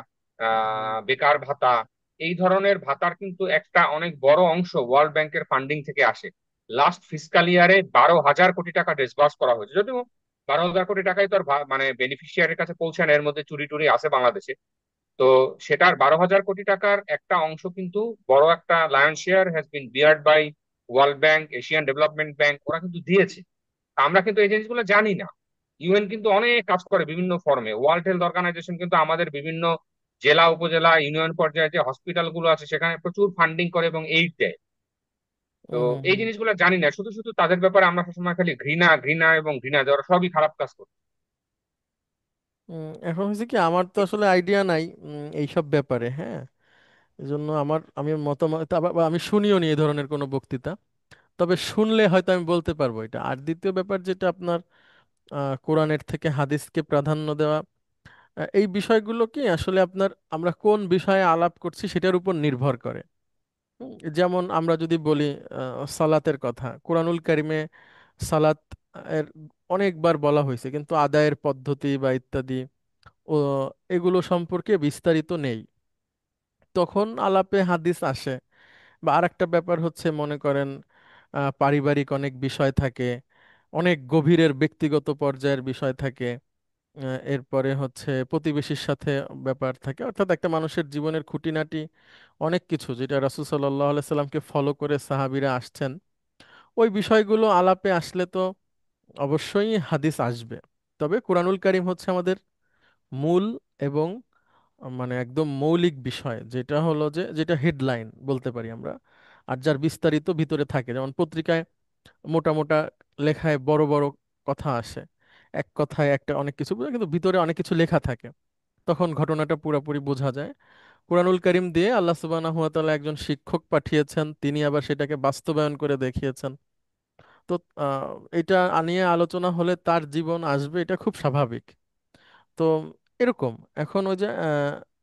বেকার ভাতা, এই ধরনের ভাতার কিন্তু একটা অনেক বড় অংশ ওয়ার্ল্ড ব্যাংকের ফান্ডিং থেকে আসে। লাস্ট ফিসকাল ইয়ারে 12,000 কোটি টাকা ডিসবার্স করা হয়েছে, যদিও 12,000 কোটি টাকাই তো আর মানে বেনিফিশিয়ারির কাছে পৌঁছায় না, এর মধ্যে চুরি টুরি আছে বাংলাদেশে। তো সেটার 12,000 কোটি টাকার একটা অংশ কিন্তু, বড় একটা lion share has been beard by world bank, Asian development bank, ওরা কিন্তু দিয়েছে। আমরা কিন্তু এই জিনিসগুলো জানি না। ইউএন কিন্তু অনেক কাজ করে বিভিন্ন ফর্মে, ওয়ার্ল্ড হেলথ অর্গানাইজেশন কিন্তু আমাদের বিভিন্ন জেলা উপজেলা ইউনিয়ন পর্যায়ে যে হসপিটাল গুলো আছে সেখানে প্রচুর ফান্ডিং করে এবং এইড দেয়। তো হুম হুম এই হুম। জিনিসগুলো জানি না, শুধু শুধু তাদের ব্যাপারে আমরা সবসময় খালি ঘৃণা ঘৃণা এবং ঘৃণা, যে ওরা সবই খারাপ কাজ করে। এখন হয়েছে কি, আমার তো আসলে আইডিয়া নাই এইসব ব্যাপারে। হ্যাঁ, এই জন্য আমি মতামত বা আমি শুনিও নি এই ধরনের কোনো বক্তৃতা। তবে শুনলে হয়তো আমি বলতে পারবো এটা। আর দ্বিতীয় ব্যাপার যেটা আপনার, কোরআনের থেকে হাদিসকে প্রাধান্য দেওয়া, এই বিষয়গুলো কি আসলে আপনার আমরা কোন বিষয়ে আলাপ করছি সেটার উপর নির্ভর করে। যেমন আমরা যদি বলি সালাতের কথা, কোরআনুল কারিমে সালাত এর অনেকবার বলা হয়েছে, কিন্তু আদায়ের পদ্ধতি বা ইত্যাদি ও এগুলো সম্পর্কে বিস্তারিত নেই। তখন আলাপে হাদিস আসে। বা আরেকটা ব্যাপার হচ্ছে, মনে করেন পারিবারিক অনেক বিষয় থাকে, অনেক গভীরের ব্যক্তিগত পর্যায়ের বিষয় থাকে। এরপরে হচ্ছে প্রতিবেশীর সাথে ব্যাপার থাকে, অর্থাৎ একটা মানুষের জীবনের খুঁটিনাটি অনেক কিছু, যেটা রাসূল সাল্লাল্লাহু আলাইহি সাল্লামকে ফলো করে সাহাবীরা আসছেন। ওই বিষয়গুলো আলাপে আসলে তো অবশ্যই হাদিস আসবে। তবে কোরআনুল কারীম হচ্ছে আমাদের মূল এবং মানে একদম মৌলিক বিষয়, যেটা হলো যে যেটা হেডলাইন বলতে পারি আমরা। আর যার বিস্তারিত ভিতরে থাকে, যেমন পত্রিকায় মোটা মোটা লেখায় বড় বড় কথা আসে, এক কথায় একটা অনেক কিছু বোঝায়, কিন্তু ভিতরে অনেক কিছু লেখা থাকে, তখন ঘটনাটা পুরোপুরি বোঝা যায়। কোরআনুল কারীম দিয়ে আল্লাহ সুবহানাহু ওয়া তাআলা একজন শিক্ষক পাঠিয়েছেন, তিনি আবার সেটাকে বাস্তবায়ন করে দেখিয়েছেন। তো আহ, এটা নিয়ে আলোচনা হলে তার জীবন আসবে, এটা খুব স্বাভাবিক। তো এরকম এখন ওই যে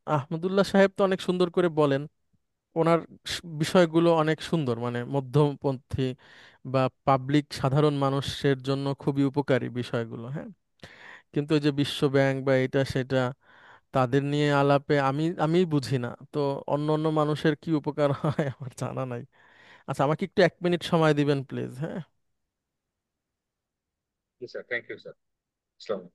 আহমদুল্লাহ সাহেব তো অনেক সুন্দর করে বলেন, ওনার বিষয়গুলো অনেক সুন্দর, মানে মধ্যপন্থী বা পাবলিক সাধারণ মানুষের জন্য খুবই উপকারী বিষয়গুলো, হ্যাঁ। কিন্তু ওই যে বিশ্ব ব্যাংক বা এটা সেটা তাদের নিয়ে আলাপে আমি বুঝি না তো অন্য অন্য মানুষের কি উপকার হয় আমার জানা নাই। আচ্ছা, আমাকে একটু 1 মিনিট সময় দিবেন প্লিজ, হ্যাঁ। জি স্যার, থ্যাংক ইউ স্যার। আসসালামু আলাইকুম।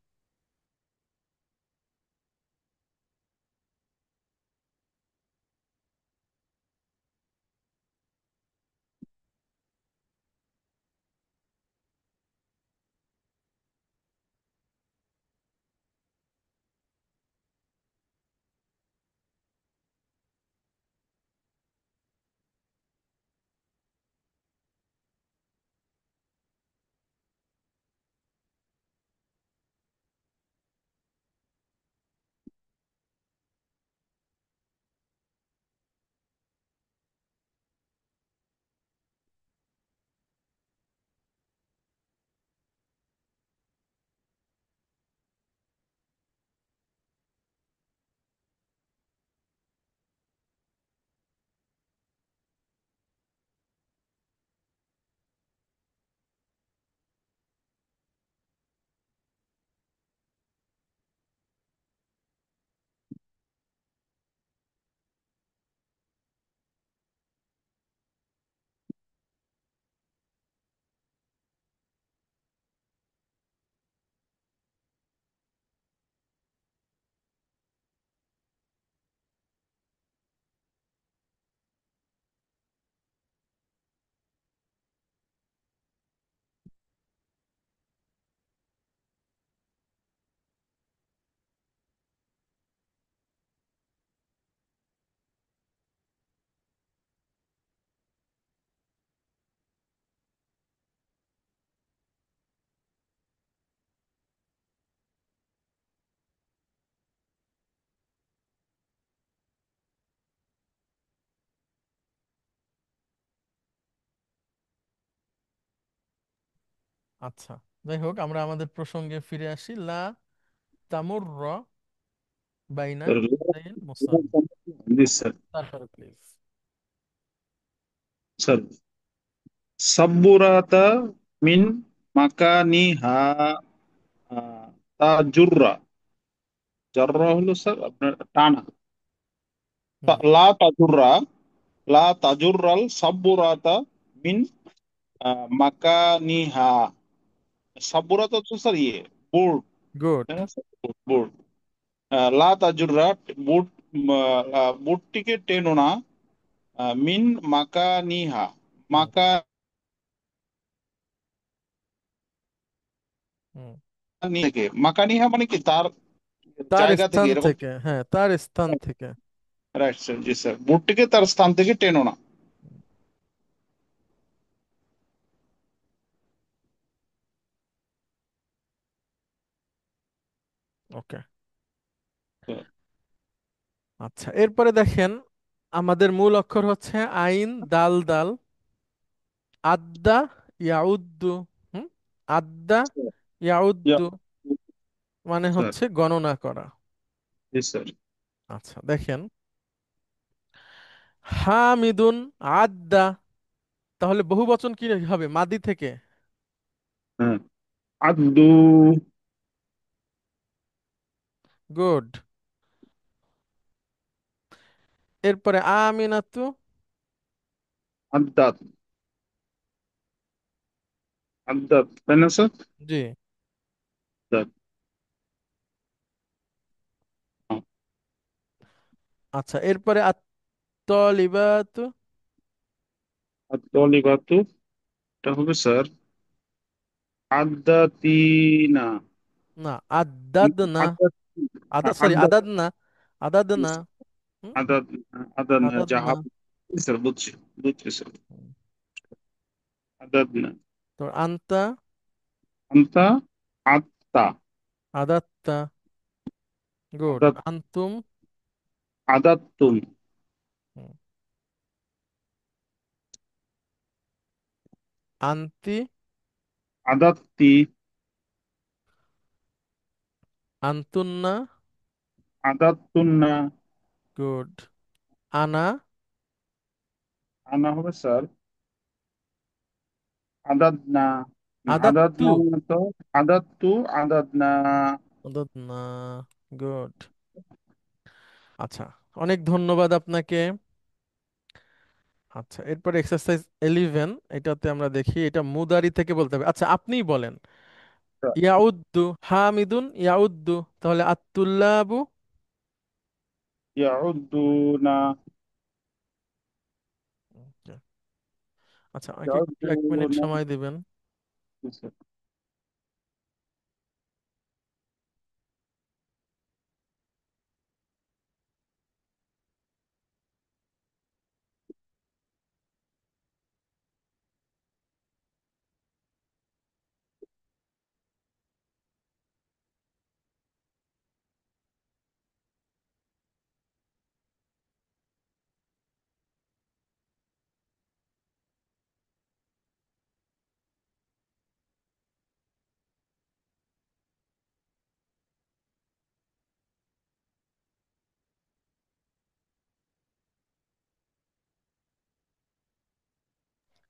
আচ্ছা, যাই হোক, আমরা আমাদের প্রসঙ্গে ফিরে আসি। লা তামুররা বাইনা ইয়াদাইল মুসাল্লি। জি স্যার। তারপরে প্লিজ। স্যার, সাব্বুরাতা মিন মাকানিহা, তাজুররা। জাররা হলো স্যার আপনার টানা। হুম। লা তাজুররা, লা তাজুররাল সাব্বুরাতা মিন মাকানিহা। সাব্বুরাতা হচ্ছে স্যার বোর্ড, গুড। তাই না স্যার? বোর্ড। লা তাজুররা, বোর্ড, বোর্ডটিকে টেনো না। মিন মাকানিহা, হুম। মাকানি হুম। থেকে, মাকানিহা মানে কি তার তার জায়গা থেকে, স্থান এরকম। থেকে, হ্যাঁ, তার স্থান থেকে। রাইট স্যার, জি স্যার, বোর্ডটিকে তার স্থান থেকে টেনো না। ওকে। আচ্ছা, এরপরে দেখেন, আমাদের মূল অক্ষর হচ্ছে আইন, দাল, দাল। আদ্দা ইয়াউদ্দু। হুম। আদ্দা ইয়া, ইয়াউদ্দু মানে স্যার, হচ্ছে গণনা করা। জি স্যার। আচ্ছা, দেখেন, হামিদুন আদ্দা, তাহলে বহু বচন কি হবে মাদি থেকে? হ্যাঁ, আদ্দু। গুড। এরপরে আমিনাতু। আদ্দাত, আদ্দাত, তাই না স্যার? জি। আদ্দাত, আচ্ছা, এরপরে আত্তলিবাতু। আত্তলিবাতু, এটা হবে স্যার আদ্দাতিনা। না, আদাদ না। আদ্দাত, সরি, আদ্দাত, আদাদ না। আদাদ না। হুম। আদাত, আদাত না, আদাদ না। জাহাব। জি স্যার, বুঝছি, বুঝছি স্যার। আদাত না। তো আন্তা। আন্তা, আত্তা, আদাত্তা। গুড। আদাত, আন্তুম। আদাত্তুম, হুম। আন্তি। আদাত্তি, আন্তুন্না। আদাত্তুন্না। গুড। আনা। আনা হবে স্যার আদাদনা। আদাত্তু। আদাদনা মানে তো আদাত্তু, আদাদনা। আদাতনা। গুড। আচ্ছা, অনেক ধন্যবাদ আপনাকে। আচ্ছা, এরপর এক্সারসাইজ 11, এটাতে আমরা দেখি, এটা মুদারি থেকে বলতে হবে। আচ্ছা, আপনিই বলেন। ইয়াউদ্দু হামিদুন ইয়াউদ্দু, তাহলে আত্তুল্লাবু। ইয়াউদ্দুনা, Okay. আচ্ছা, আমাকে একটু 1 মিনিট ইয়াউদ্দুনা। সময় দিবেন।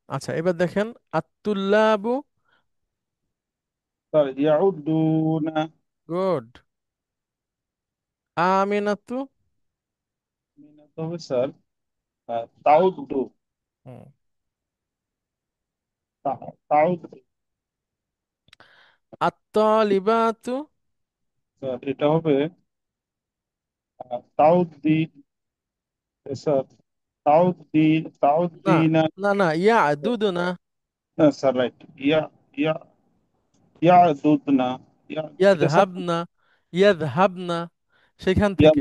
আচ্ছা, এবার দেখেন, আত্তুল্লাবু। স্যার ইয়াউদ্দুনা। গুড। আমিনাতু। মিনাত হবে স্যার তাউদ্দু। হুম। তাউদ্দু আত্তালিবাতু। স্যার, এটা হবে তাউদ্দি স্যার। তাউদ্দি, না, তাউদ্দিনা। না, না, ইয়াদুদু না। Sir right. ইয়া ইয়া ইয়াদুদনা। এটা স্যার। ইয়াদহাবনা। ইয়াদহাবনা, সেখান ইয়া, থেকে।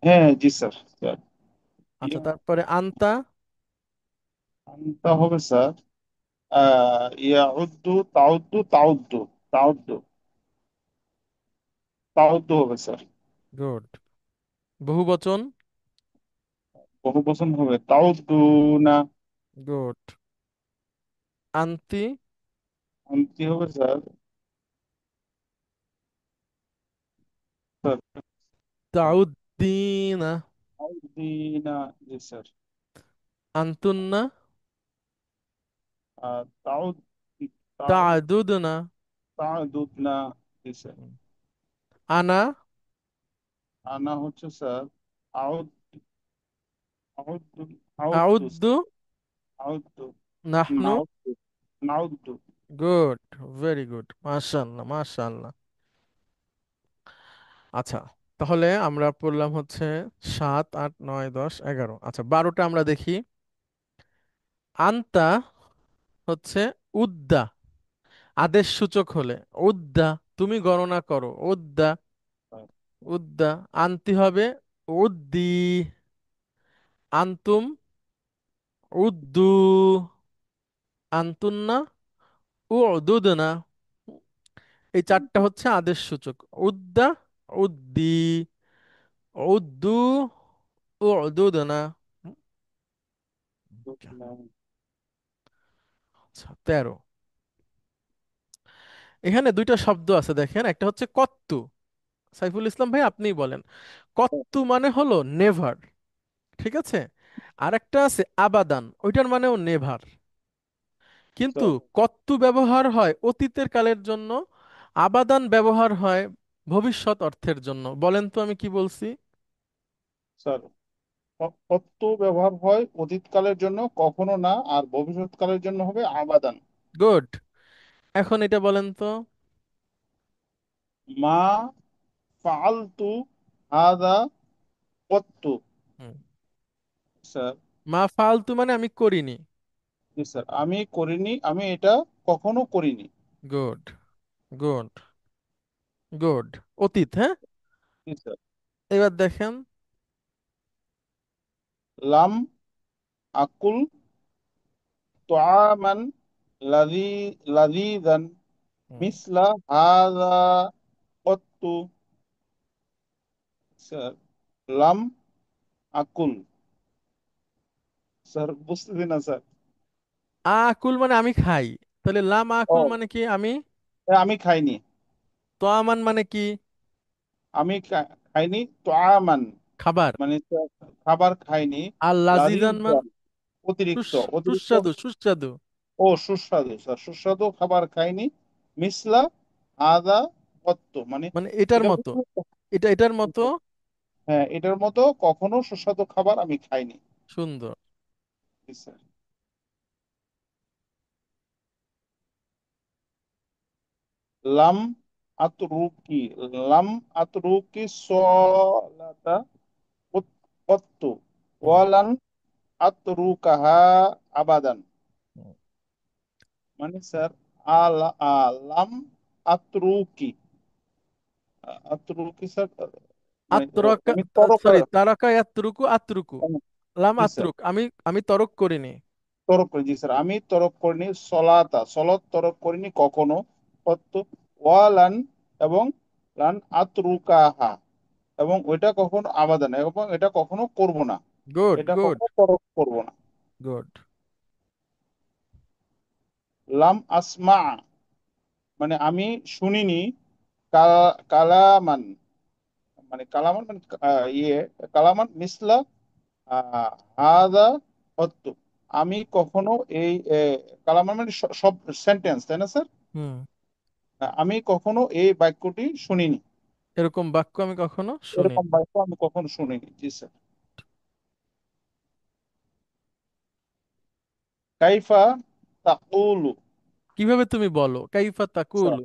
হ্যাঁ জি স্যার স্যার। আচ্ছা, ইয়া, তারপরে আনতা। আনতা হবে স্যার ইয়াউদ্দু, তাউদ্দু, তাউদ্দু, তাউদ্দু, তাউদ্দু হবে স্যার। গুড। বহু বচন। বহু বচন হবে তাউদ্দুনা। গুড। আন্তি। আনতি হবে স্যার স্যার তাউদ্দিনা। তাউদ্দিনা। জি স্যার। আন্তুন্না। তাউদ, তাউদ, তাদুদনা। তাউদুদনা। জি স্যার। আনা। আনা হচ্ছে স্যার আউদ, আউদ্দু, আউদ্দু আউদ্দু। স্যার। আউদ্দু, নাহনু। নাউদ্দু, নাউদ্দু। গুড। ভেরি গুড, মাশাআল্লাহ, মাশাআল্লাহ। আচ্ছা, তাহলে আমরা পড়লাম হচ্ছে 7, 8, 9, 10, 11। আচ্ছা, 12টা আমরা দেখি। আন্তা হচ্ছে উদ্দা, আদেশ সূচক হলে। উদ্দা, তুমি গণনা করো। উদ্দা। উদ্দা। আনতি হবে উদ্দি। আন্তুম উদ্দু। আন্তুন্না উদুদনা। এই চারটা হচ্ছে আদেশ সূচক। উদ্দা, উদ্দি, উদ্দু, উদুদনা। আচ্ছা, 13। এখানে দুইটা শব্দ আছে, দেখেন, একটা হচ্ছে কত্তু। সাইফুল ইসলাম ভাই, আপনিই বলেন। কত্তু মানে হলো নেভার, ঠিক আছে। আর একটা আছে আবাদান, ওইটার মানেও নেভার। কিন্তু স্যার, কত্তু ব্যবহার হয় অতীতের কালের জন্য, আবাদান ব্যবহার হয় ভবিষ্যৎ অর্থের জন্য। বলেন তো আমি কি বলছি? স্যার কত্ত ব্যবহার হয় অতীতকালের জন্য, কখনো না, আর ভবিষ্যৎকালের জন্য হবে আবাদান। গুড। এখন এটা বলেন তো। মা ফাআলতু হাদা কত্তু। হুম। স্যার মা ফালতু মানে আমি করিনি। জি স্যার, আমি করিনি, আমি এটা কখনো করিনি। গুড। গুড। গুড। অতীত, হ্যাঁ। জি স্যার। এবার দেখেন। লাম আকুল তুআমান লাযী লাযীযান হুম। মিসলা হাযা কত্তু। স্যার লাম আকুল, স্যার বুঝতেছি না স্যার। আকুল মানে আমি খাই। তাহলে লাম ও, আকুল মানে কি? আমি আমি খাইনি। তোয়ামান মানে কি? আমি খাইনি তো আমান, খাবার। মানে খাবার খাইনি। আর লাজিজান মান? লাজিজান, অতিরিক্ত, অতিরিক্ত। সুস্বাদু, সুস্বাদু। ও সুস্বাদু স্যার, সুস্বাদু খাবার খাইনি। মিসলা আদা পত্ত, মানে মানে এটার এটা মতো, এটার মতো। হ্যাঁ, এটার মতো কখনো সুস্বাদু খাবার আমি খাইনি। সুন্দর। জি স্যার। লাম আতরুকি, লাম আতরুকি সলাতা কত্তু হুম, ওয়ালান আতরুকাহা আবাদান। হুম। মানে স্যার, লাম আতরুকি, আতরুকি স্যার, মানে আত্রকা, আমি তরক সরি, তারকা আত্রুকু, আত্রুকু। লাম জি স্যার, আত্রুক, আমি তরক করিনি। তরক করি, জি স্যার, আমি তরক করিনি। সলাতা, সলত তরক করিনি কখনো। কত্তু ওয়ালান, এবং লান আতরুকাহা, এবং ওইটা কখনো আবাদা না, এবং এটা কখনো করব না, গুড, এটা গুড, কখনো তরক করব না। গুড। লাম আসমা, মানে আমি শুনিনি। কালামান, মানে কালামান মানে কালামান মিসলা হাদা অত্তু। আমি কখনো এই কালামান মানে সব সেন্টেন্স, তাই না স্যার? হুম। আমি কখনো এই বাক্যটি শুনিনি, এরকম বাক্য আমি কখনো এরকম শুনিনি। বাক্য আমি কখনো শুনিনি। জি স্যার। কাইফা তাকুলু, কিভাবে তুমি বলো? কাইফা তাকুল, স্যার,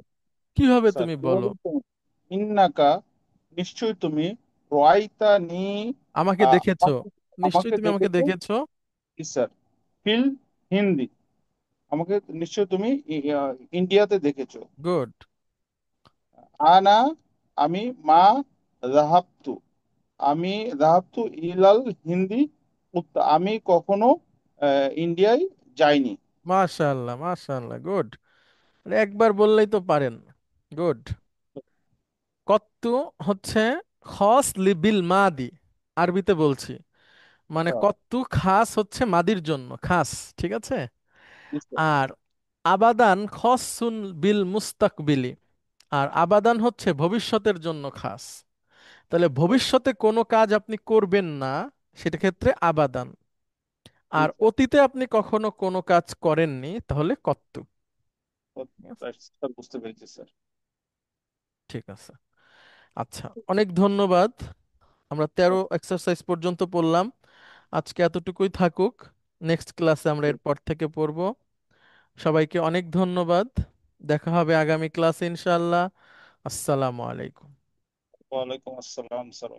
কিভাবে স্যার তুমি বলো? কিভাবে তুমি, ইন্নাকা, নিশ্চয়ই তুমি, রাইতা নি, আমাকে দেখেছো? আমাকে, নিশ্চয়ই আমাকে তুমি আমাকে দেখেছো। দেখেছো। জি স্যার। ফিল হিন্দি, আমাকে নিশ্চয়ই তুমি ইন্ডিয়াতে দেখেছো। গুড। আনা, আমি, মা যাহাবতু, আমি যাহাবতু ইলাল হিন্দি, আমি কখনো ইন্ডিয়ায় যাইনি। মাশাআল্লাহ, মাশাআল্লাহ, গুড। একবার বললেই তো পারেন। গুড। কত্তু হচ্ছে খস লিবিল মাদি, আরবিতে বলছি। মানে আচ্ছা, কত্তু খাস হচ্ছে মাদির জন্য, খাস। ঠিক আছে। জি স্যার। আর আবাদান খসুন বিল মুস্তাকবিলি, আর আবাদান হচ্ছে ভবিষ্যতের জন্য খাস। তাহলে ভবিষ্যতে কোনো কাজ আপনি করবেন না, সেটা ক্ষেত্রে আবাদান। জি আর স্যার। অতীতে আপনি কখনো কোনো কাজ করেননি, তাহলে কত্তু। ঠিক আছে। স্যার, বুঝতে পেরেছি স্যার। ঠিক আছে। আচ্ছা, অনেক ধন্যবাদ। আমরা 13 এক্সারসাইজ পর্যন্ত পড়লাম। আজকে এতটুকুই থাকুক। নেক্সট ক্লাসে আমরা এরপর থেকে পড়ব। সবাইকে অনেক ধন্যবাদ। দেখা হবে আগামী ক্লাসে ইনশাআল্লাহ। আসসালামু আলাইকুম। ওয়ালাইকুম আসসালাম স্যার।